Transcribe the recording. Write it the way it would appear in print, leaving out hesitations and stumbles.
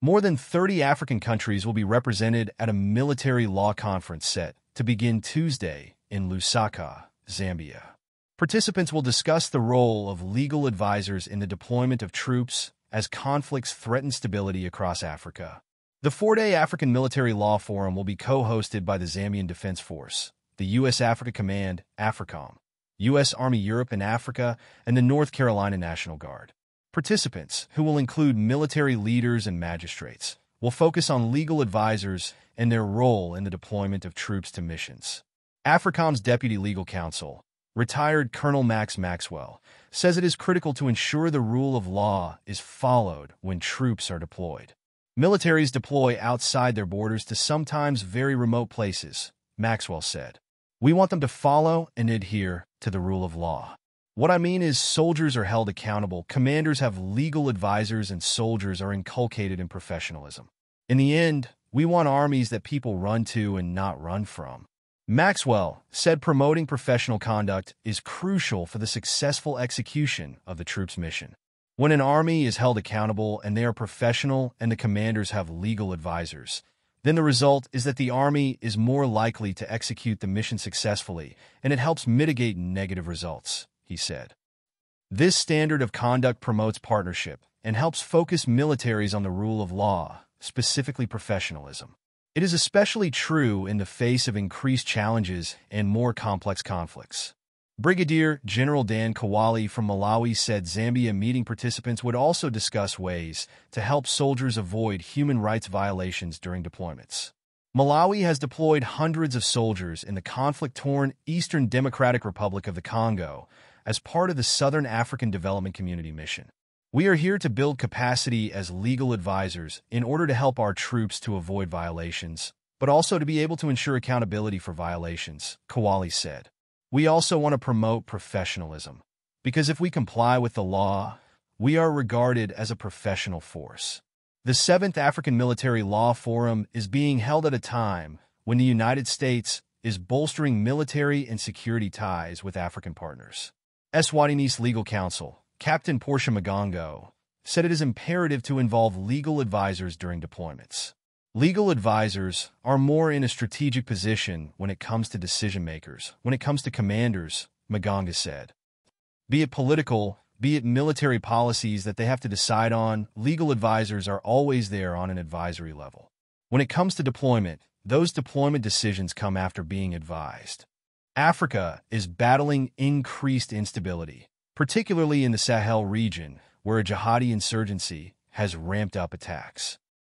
More than 30 African countries will be represented at a military law conference set to begin Tuesday in Lusaka, Zambia. Participants will discuss the role of legal advisors in the deployment of troops as conflicts threaten stability across Africa. The four-day African Military Law Forum will be co-hosted by the Zambian Defense Force, the U.S. Africa Command, AFRICOM, U.S. Army Europe and Africa, and the North Carolina National Guard. Participants, who will include military leaders and magistrates, will focus on legal advisors and their role in the deployment of troops to missions. AFRICOM's Deputy Legal Counsel, retired Colonel Max Maxwell, says it is critical to ensure the rule of law is followed when troops are deployed. Militaries deploy outside their borders to sometimes very remote places, Maxwell said. We want them to follow and adhere to the rule of law. What I mean is soldiers are held accountable, commanders have legal advisors, and soldiers are inculcated in professionalism. In the end, we want armies that people run to and not run from. Maxwell said promoting professional conduct is crucial for the successful execution of the troops' mission. When an army is held accountable and they are professional and the commanders have legal advisors, then the result is that the army is more likely to execute the mission successfully, and it helps mitigate negative results, he said. This standard of conduct promotes partnership and helps focus militaries on the rule of law, specifically professionalism. It is especially true in the face of increased challenges and more complex conflicts. Brigadier General Dan Kawali from Malawi said Zambia meeting participants would also discuss ways to help soldiers avoid human rights violations during deployments. Malawi has deployed hundreds of soldiers in the conflict-torn Eastern Democratic Republic of the Congo as part of the Southern African Development Community mission. We are here to build capacity as legal advisors in order to help our troops to avoid violations, but also to be able to ensure accountability for violations, Kawali said. We also want to promote professionalism, because if we comply with the law, we are regarded as a professional force. The 7th African Military Law Forum is being held at a time when the United States is bolstering military and security ties with African partners. Eswatini's legal counsel, Captain Portia Magongo, said it is imperative to involve legal advisors during deployments. Legal advisors are more in a strategic position when it comes to decision-makers, when it comes to commanders, Magonga said. Be it political, be it military policies that they have to decide on, legal advisors are always there on an advisory level. When it comes to deployment, those deployment decisions come after being advised. Africa is battling increased instability, particularly in the Sahel region, where a jihadi insurgency has ramped up attacks.